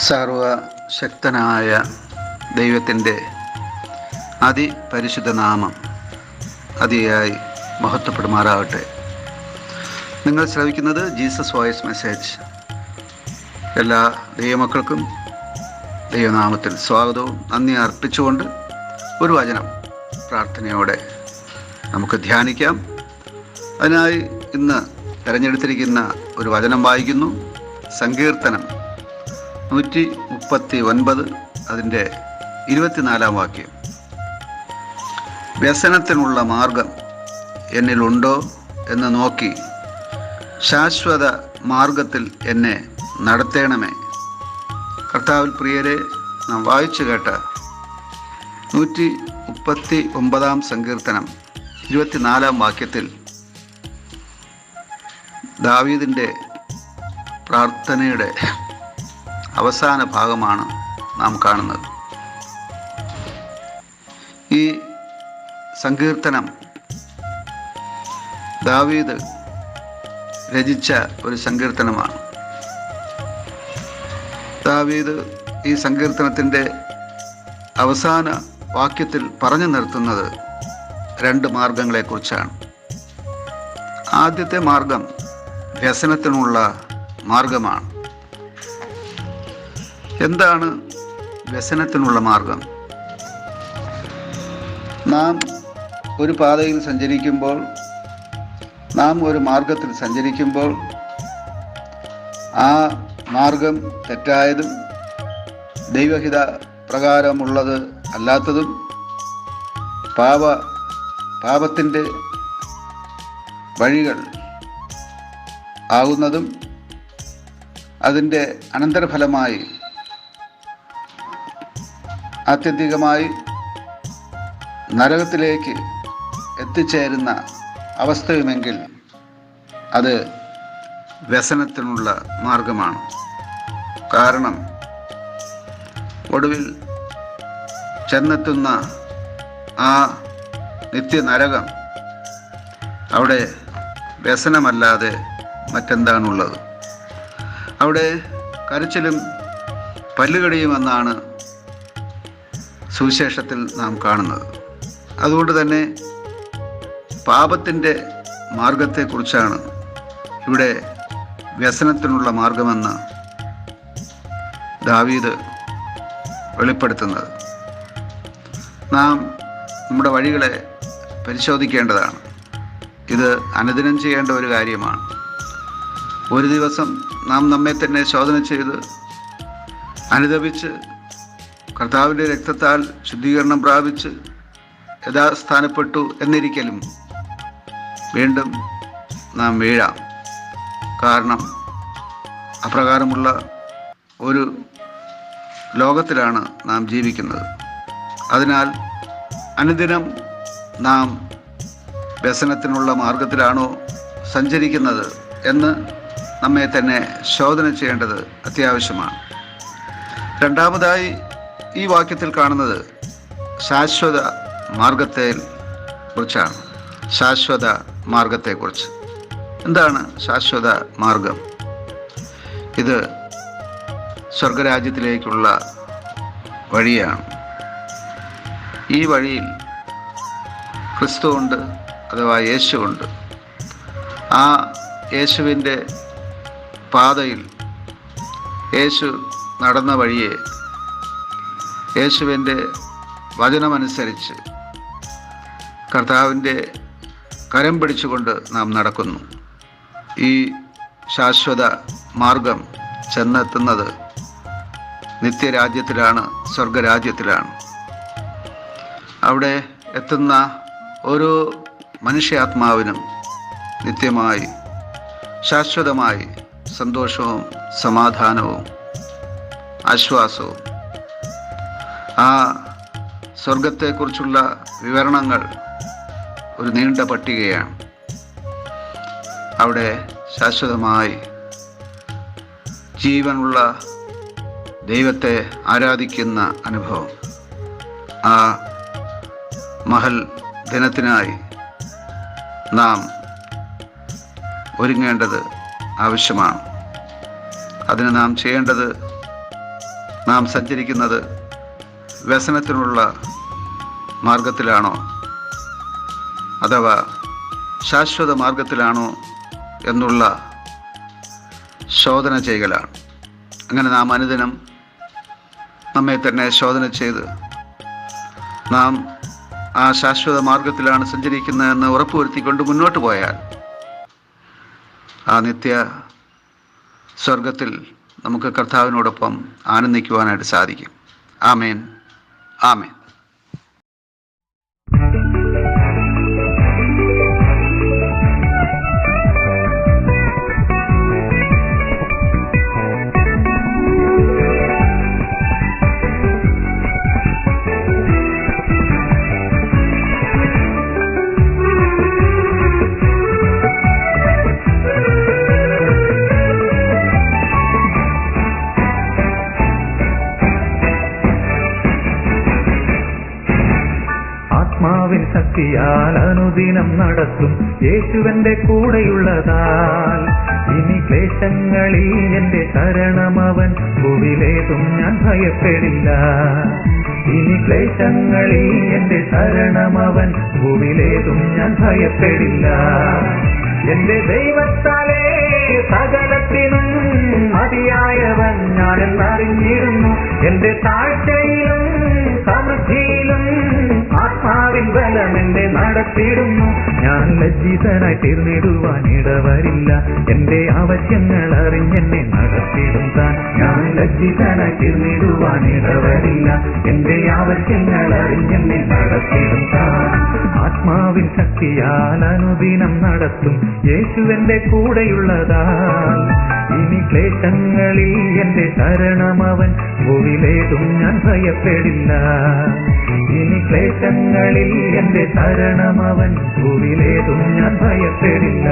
സർവശക്തനായ ദൈവത്തിൻ്റെ അതിപരിശുദ്ധ നാമം അതിയായി മഹത്വപ്പെടുമാറാകട്ടെ. നിങ്ങൾ ശ്രവിക്കുന്നത് ജീസസ് വോയിസ് മെസ്സേജ്. എല്ലാ ദൈവമക്കൾക്കും ദൈവനാമത്തിൽ സ്വാഗതവും നന്ദി അർപ്പിച്ചുകൊണ്ട് ഒരു വചനം പ്രാർത്ഥനയോടെ നമുക്ക് ധ്യാനിക്കാം. അതിനായി ഇന്ന് തിരഞ്ഞെടുത്തിരിക്കുന്ന ഒരു വചനം വായിക്കുന്നു. സങ്കീർത്തനം 139 അതിൻ്റെ 24 വാക്യം. വ്യസനത്തിനുള്ള മാർഗം എന്നിലുണ്ടോ എന്ന് നോക്കി ശാശ്വത മാർഗത്തിൽ എന്നെ നടത്തേണമേ. കർത്താവിൽ പ്രിയരെ, നാം വായിച്ചു കേട്ട 139 സങ്കീർത്തനം 24 വാക്യത്തിൽ ദാവീദിൻ്റെ പ്രാർത്ഥനയുടെ അവസാന ഭാഗമാണ് നാം കാണുന്നത്. ഈ സങ്കീർത്തനം ദാവീദ് രചിച്ച ഒരു സങ്കീർത്തനമാണ്. ദാവീദ് ഈ സങ്കീർത്തനത്തിൻ്റെ അവസാന വാക്യത്തിൽ പറഞ്ഞു നിർത്തുന്നത് 2 മാർഗങ്ങളെക്കുറിച്ചാണ്. ആദ്യത്തെ മാർഗം വ്യസനത്തിനുള്ള മാർഗമാണ്. എന്താണ് വ്യസനത്തിനുള്ള മാർഗം? നാം ഒരു പാതയിൽ സഞ്ചരിക്കുമ്പോൾ, നാം ഒരു മാർഗത്തിൽ സഞ്ചരിക്കുമ്പോൾ ആ മാർഗം തെറ്റായതും ദൈവഹിത പ്രകാരമുള്ളത് അല്ലാത്തതും പാപത്തിൻ്റെ വഴികൾ ആകുന്നതും അതിൻ്റെ അനന്തരഫലമായി ആത്യന്തികമായി നരകത്തിലേക്ക് എത്തിച്ചേരുന്ന അവസ്ഥയുമെങ്കിൽ അത് വ്യസനത്തിനുള്ള മാർഗമാണ്. കാരണം ഒടുവിൽ ചെന്നെത്തുന്ന ആ നിത്യനരകം അവിടെ വ്യസനമല്ലാതെ മറ്റെന്താണുള്ളത്? അവിടെ കരച്ചിലും പല്ലുകടിയുമെന്നാണ് സുവിശേഷത്തിൽ നാം കാണുന്നത്. അതുകൊണ്ട് തന്നെ പാപത്തിൻ്റെ മാർഗത്തെക്കുറിച്ചാണ് ഇവിടെ വ്യസനത്തിനുള്ള മാർഗമെന്ന് ദാവീദ് വെളിപ്പെടുത്തുന്നത്. നാം നമ്മുടെ വഴികളെ പരിശോധിക്കേണ്ടതാണ്. ഇത് അനുദിനം ചെയ്യേണ്ട ഒരു കാര്യമാണ്. ഒരു ദിവസം നാം നമ്മെ തന്നെ ശോധന ചെയ്ത് അനുദപിച്ച് കർത്താവിൻ്റെ രക്തത്താൽ ശുദ്ധീകരണം പ്രാപിച്ച് യഥാസ്ഥാനപ്പെട്ടു എന്നിരിക്കലും വീണ്ടും നാം വീഴാം. കാരണം അപ്രകാരമുള്ള ഒരു ലോകത്തിലാണ് നാം ജീവിക്കുന്നത്. അതിനാൽ അനുദിനം നാം വ്യസനത്തിനുള്ള മാർഗത്തിലാണോ സഞ്ചരിക്കുന്നത് എന്ന് നമ്മെ തന്നെ ശോധന ചെയ്യേണ്ടത് അത്യാവശ്യമാണ്. രണ്ടാമതായി ഈ വാക്യത്തിൽ കാണുന്നത് ശാശ്വത മാർഗത്തെ കുറിച്ചാണ്. ശാശ്വത മാർഗത്തെക്കുറിച്ച്. എന്താണ് ശാശ്വത മാർഗം? ഇത് സ്വർഗരാജ്യത്തിലേക്കുള്ള വഴിയാണ്. ഈ വഴിയിൽ ക്രിസ്തുവുണ്ട്, അഥവാ യേശുവുണ്ട്. ആ യേശുവിൻ്റെ പാതയിൽ, യേശു നടന്ന വഴിയെ യേശുവിൻ്റെ വചനമനുസരിച്ച് കർത്താവിൻ്റെ കരം പിടിച്ചുകൊണ്ട് നാം നടക്കുന്നു. ഈ ശാശ്വത മാർഗം ചെന്നെത്തുന്നത് നിത്യരാജ്യത്തിലാണ്, സ്വർഗരാജ്യത്തിലാണ്. അവിടെ എത്തുന്ന ഓരോ മനുഷ്യാത്മാവിനും നിത്യമായി ശാശ്വതമായി സന്തോഷവും സമാധാനവും ആശ്വാസവും. ആ സ്വർഗത്തെക്കുറിച്ചുള്ള വിവരണങ്ങൾ ഒരു നീണ്ട പട്ടികയാണ്. അവിടെ ശാശ്വതമായി ജീവനുള്ള ദൈവത്തെ ആരാധിക്കുന്ന അനുഭവം. ആ മഹൽ ദിനത്തിനായി നാം ഒരുങ്ങേണ്ടത് ആവശ്യമാണ്. അതിന് നാം ചെയ്യേണ്ടത് നാം സഞ്ചരിക്കുന്നത് വ്യസനത്തിനുള്ള മാർഗത്തിലാണോ അഥവാ ശാശ്വത മാർഗത്തിലാണോ എന്നുള്ള ശോധന ചെയ്യലാണ്. അങ്ങനെ നാം അനുദിനം നമ്മെ തന്നെ ശോധന ചെയ്ത് നാം ആ ശാശ്വത മാർഗത്തിലാണ് സഞ്ചരിക്കുന്നതെന്ന് ഉറപ്പുവരുത്തിക്കൊണ്ട് മുന്നോട്ട് പോയാൽ ആ നിത്യ സ്വർഗത്തിൽ നമുക്ക് കർത്താവിനോടൊപ്പം ആനന്ദിക്കുവാനായിട്ട് സാധിക്കും. ആമേൻ, ആമേൻ. ആത്മാവിൻ ശക്തിയാൽ അനുദിനം നടത്തും യേശുവന്റെ കൂടെയുള്ളതാൽ ഇനി ക്ലേശങ്ങളിൽ എന്റെ ശരണമവൻ, ഭൂവിലേതും ഞാൻ ഭയപ്പെടില്ല. ഇനി ക്ലേശങ്ങളിൽ എന്റെ ശരണമവൻ, ഭൂവിലേതും ഞാൻ ഭയപ്പെടില്ല. എന്റെ ദൈവത്താലേ സകലത്തിനും മതിയായവൻ ഞാനെന്നറിഞ്ഞിരുന്നു. എന്റെ താഴ്ചയിലും സമൃദ്ധിയിലും ആത്മാവിൻ ബലം എന്നെ നടത്തിയിടുന്നു. ഞാൻ ലജ്ജിതനായി തീർന്നിടുവാൻ ഇടവരില്ല. എന്റെ ആവശ്യങ്ങൾ അറിഞ്ഞെന്നെ നടത്തിയിടും താൻ. ഞാൻ ലജ്ജിതനായി തീർന്നിടുവാൻ ഇടവരില്ല. എന്റെ ആവശ്യങ്ങൾ അറിഞ്ഞെന്നെ നടത്തിയിടും താൻ. ആത്മാവിൻ ശക്തിയാൽ അനുദിനം നടത്തും യേശുവന്റെ കൂടെയുള്ളതാൽ ഇനി ക്ലേശങ്ങളിൽ എന്റെ ശരണമവൻ, ഭൂവിലേതും ഞാൻ ഭയപ്പെടില്ല. ഇനി ക്ലേശങ്ങളിൽ എന്റെ ശരണമവൻ, ഭൂവിലേതും ഞാൻ ഭയപ്പെടില്ല.